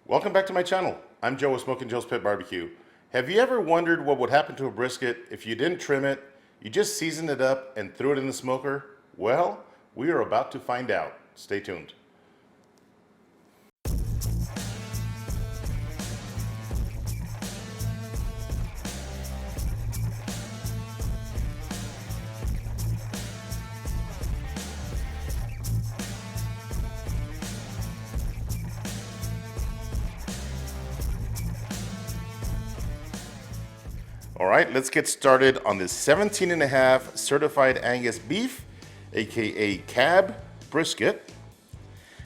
Welcome back to my channel. I'm Joe with Smoking Joe's Pit Barbecue. Have you ever wondered what would happen to a brisket if you didn't trim it, you just seasoned it up and threw it in the smoker? Well, we are about to find out. Stay tuned. All right, let's get started on this 17.5 certified Angus beef, aka cab brisket.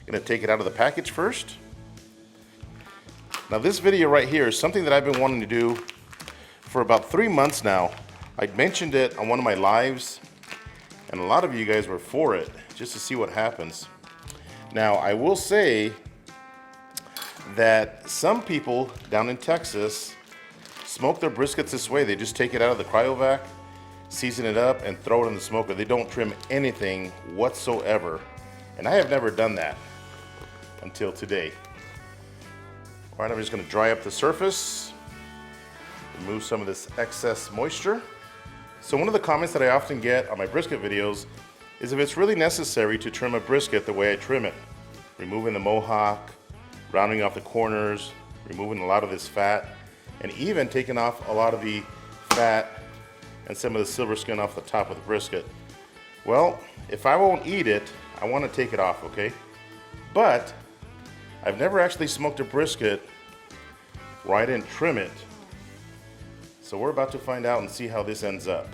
Gonna take it out of the package first. Now this video right here is something that I've been wanting to do for about 3 months now. I mentioned it on one of my lives and a lot of you guys were for it, just to see what happens. Now I will say that some people down in Texas smoke their briskets this way. They just take it out of the cryovac, season it up, and throw it in the smoker. They don't trim anything whatsoever. And I have never done that until today. All right, I'm just gonna dry up the surface, remove some of this excess moisture. So one of the comments that I often get on my brisket videos is if it's really necessary to trim a brisket the way I trim it, removing the mohawk, rounding off the corners, removing a lot of this fat, and even taking off a lot of the fat and some of the silver skin off the top of the brisket. Well, if I won't eat it, I want to take it off, okay? But I've never actually smoked a brisket where I didn't trim it. So we're about to find out and see how this ends up.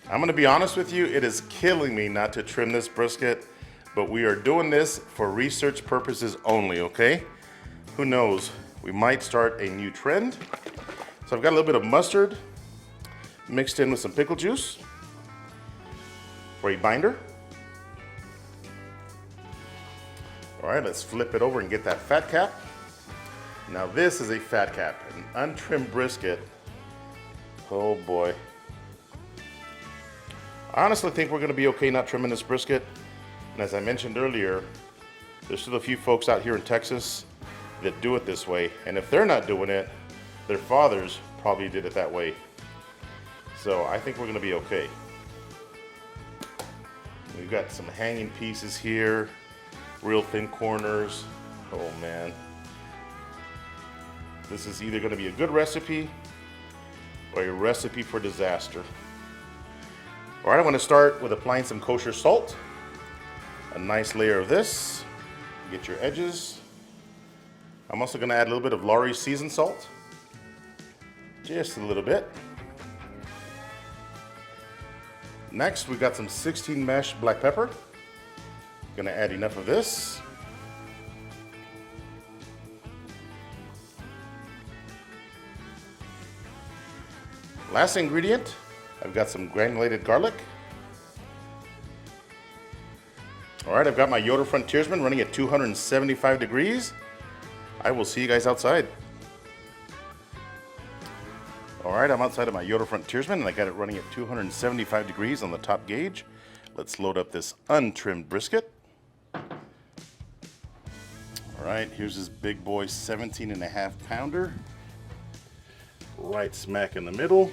I'm gonna be honest with you, it is killing me not to trim this brisket, but we are doing this for research purposes only, okay? Who knows? We might start a new trend. So I've got a little bit of mustard mixed in with some pickle juice for a binder. All right, let's flip it over and get that fat cap. Now this is a fat cap, an untrimmed brisket. Oh boy. I honestly think we're gonna be okay not trimming this brisket. And as I mentioned earlier, there's still a few folks out here in Texas that do it this way, and if they're not doing it, their fathers probably did it that way. So I think we're gonna be okay. We've got some hanging pieces here, real thin corners. Oh man. This is either gonna be a good recipe or a recipe for disaster. All right, I'm gonna start with applying some kosher salt. A nice layer of this. Get your edges. I'm also gonna add a little bit of Lawry's seasoned salt. Just a little bit. Next, we've got some 16 mesh black pepper. Gonna add enough of this. Last ingredient, I've got some granulated garlic. All right, I've got my Yoder Frontiersman running at 275 degrees. I will see you guys outside. All right, I'm outside of my Yoder Frontiersman and I got it running at 275 degrees on the top gauge. Let's load up this untrimmed brisket. All right, here's this big boy 17.5 pounder. Right smack in the middle.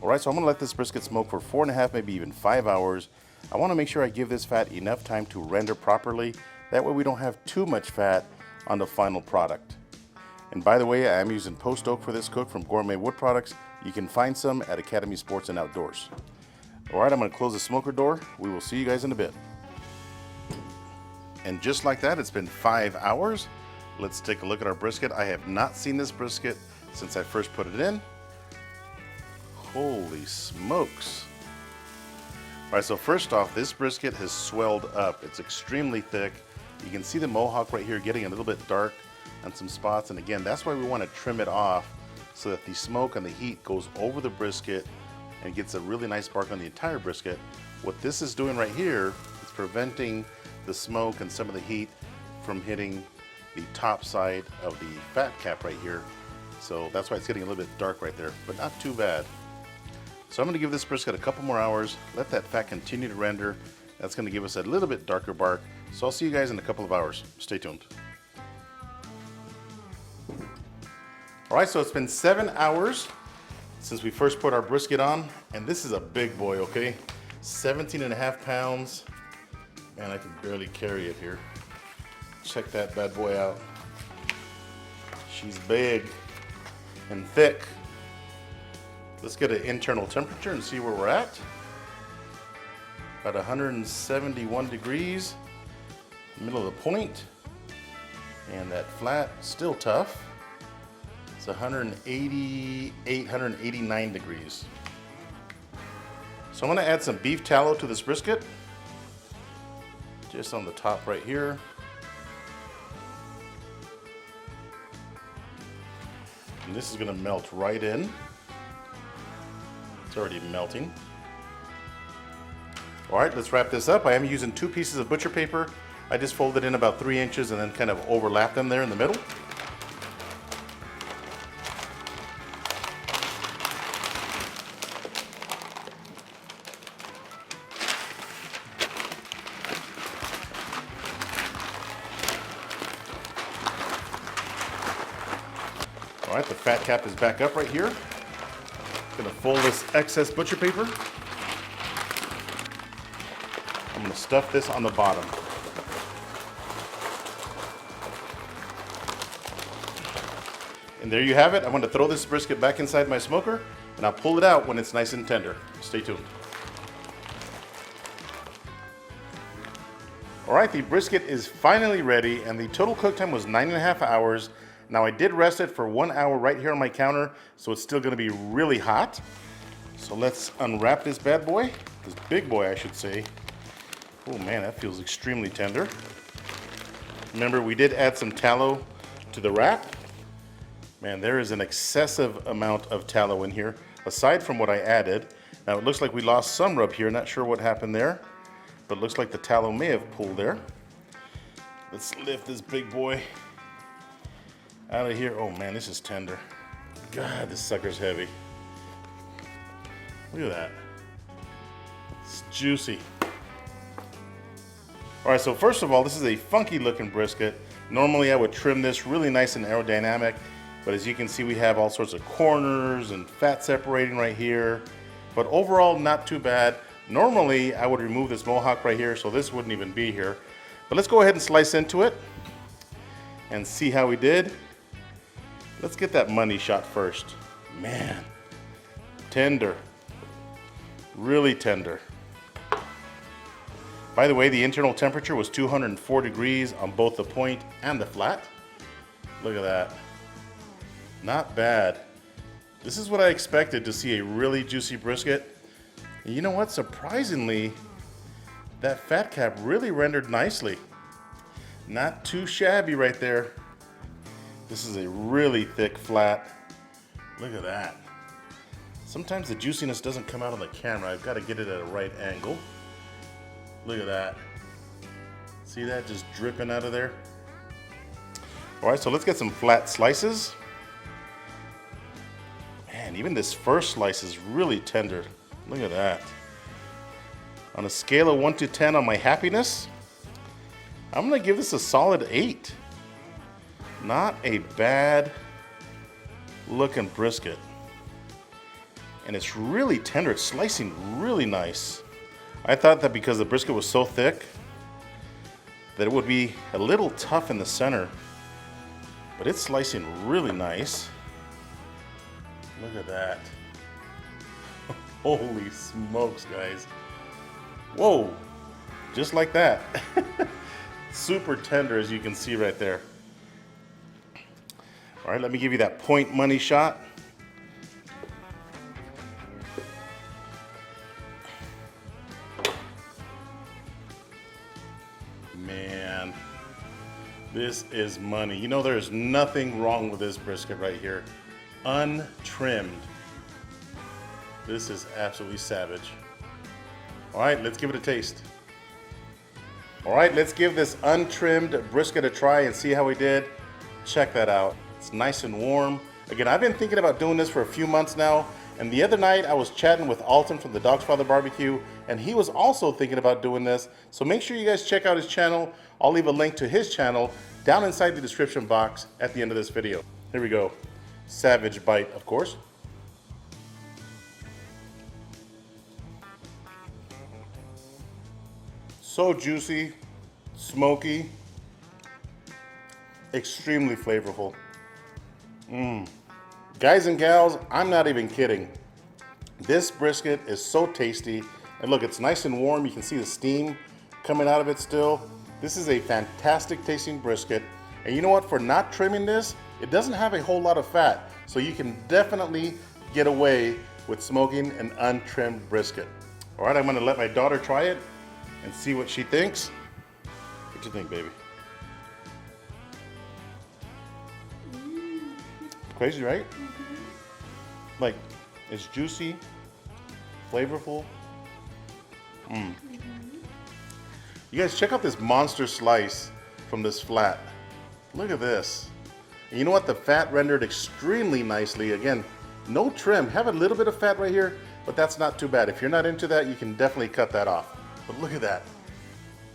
All right, so I'm gonna let this brisket smoke for 4.5, maybe even 5 hours. I wanna make sure I give this fat enough time to render properly. That way we don't have too much fat on the final product. And by the way, I am using post oak for this cook from Gourmet Wood Products. You can find some at Academy Sports and Outdoors. All right, I'm gonna close the smoker door. We will see you guys in a bit. And just like that, it's been 5 hours. Let's take a look at our brisket. I have not seen this brisket since I first put it in. Holy smokes. All right, so first off, this brisket has swelled up. It's extremely thick. You can see the mohawk right here getting a little bit dark on some spots. And again, that's why we want to trim it off so that the smoke and the heat goes over the brisket and gets a really nice spark on the entire brisket. What this is doing right here is preventing the smoke and some of the heat from hitting the top side of the fat cap right here. So that's why it's getting a little bit dark right there, but not too bad. So I'm gonna give this brisket a couple more hours, let that fat continue to render. That's gonna give us a little bit darker bark So I'll see you guys in a couple of hours. Stay tuned. All right, so it's been 7 hours since we first put our brisket on, and this is a big boy, okay? 17.5 pounds. Man, I can barely carry it here. Check that bad boy out. She's big and thick. Let's get an internal temperature and see where we're at. About 171 degrees, middle of the point. And that flat, still tough. It's 188, 189 degrees. So I'm gonna add some beef tallow to this brisket. Just on the top right here. And this is gonna melt right in. It's already melting. All right, let's wrap this up. I am using 2 pieces of butcher paper. I just folded in about 3 inches and then kind of overlap them there in the middle. All right, the fat cap is back up right here. Gonna fold this excess butcher paper. I'm gonna stuff this on the bottom. And there you have it. I'm gonna throw this brisket back inside my smoker and I'll pull it out when it's nice and tender. Stay tuned. All right, the brisket is finally ready and the total cook time was 9.5 hours. Now I did rest it for 1 hour right here on my counter, so it's still gonna be really hot. So let's unwrap this bad boy, this big boy I should say. Oh man, that feels extremely tender. Remember, we did add some tallow to the wrap. Man, there is an excessive amount of tallow in here, aside from what I added. Now it looks like we lost some rub here, not sure what happened there, but it looks like the tallow may have pulled there. Let's lift this big boy out of here. Oh man, this is tender. God, this sucker's heavy. Look at that. It's juicy. All right, so first of all, this is a funky looking brisket. Normally I would trim this really nice and aerodynamic, but as you can see, we have all sorts of corners and fat separating right here. But overall, not too bad. Normally I would remove this mohawk right here, so this wouldn't even be here. But let's go ahead and slice into it and see how we did. Let's get that money shot first. Man, tender, really tender. By the way, the internal temperature was 204 degrees on both the point and the flat. Look at that. Not bad. This is what I expected to see, a really juicy brisket. And you know what? Surprisingly, that fat cap really rendered nicely. Not too shabby right there. This is a really thick flat. Look at that. Sometimes the juiciness doesn't come out on the camera. I've got to get it at a right angle. Look at that. See that just dripping out of there? All right, so let's get some flat slices. Man, even this first slice is really tender. Look at that. On a scale of 1 to 10 on my happiness, I'm gonna give this a solid 8. Not a bad looking brisket. And it's really tender, it's slicing really nice. I thought that because the brisket was so thick that it would be a little tough in the center, but it's slicing really nice. Look at that. Holy smokes, guys. Whoa, just like that. Super tender, as you can see right there. All right, let me give you that point money shot. Man, this is money. You know, there's nothing wrong with this brisket right here. Untrimmed. This is absolutely savage. All right, let's give it a taste. All right, let's give this untrimmed brisket a try and see how we did. Check that out. It's nice and warm. Again, I've been thinking about doing this for a few months now, And the other night I was chatting with Alton from the Dog's Father Barbecue, and he was also thinking about doing this. So make sure you guys check out his channel. I'll leave a link to his channel down inside the description box at the end of this video. Here we go. Savage bite, of course. So juicy, smoky, extremely flavorful. Guys and gals, I'm not even kidding. This brisket is so tasty. And look, it's nice and warm. You can see the steam coming out of it still. This is a fantastic tasting brisket. And you know what? For not trimming this, it doesn't have a whole lot of fat. So you can definitely get away with smoking an untrimmed brisket. All right, I'm gonna let my daughter try it and see what she thinks. What you think, baby? Crazy, right? Like, it's juicy, flavorful. You guys check out this monster slice from this flat. Look at this. And you know what? The fat rendered extremely nicely. Again, no trim. Have a little bit of fat right here, but that's not too bad. If you're not into that, you can definitely cut that off. But look at that.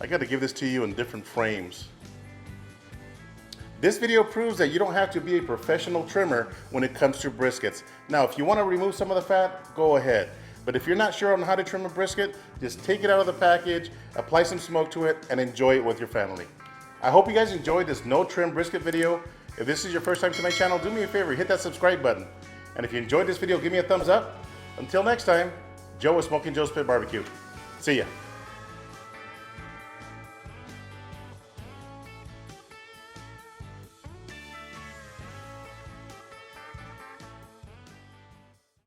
I got to give this to you in different frames. This video proves that you don't have to be a professional trimmer when it comes to briskets. Now, if you want to remove some of the fat, go ahead. But if you're not sure on how to trim a brisket, just take it out of the package, apply some smoke to it, and enjoy it with your family. I hope you guys enjoyed this no trim brisket video. If this is your first time to my channel, do me a favor, hit that subscribe button. And if you enjoyed this video, give me a thumbs up. Until next time, Joe with Smoking Joe's Pit Barbecue. See ya.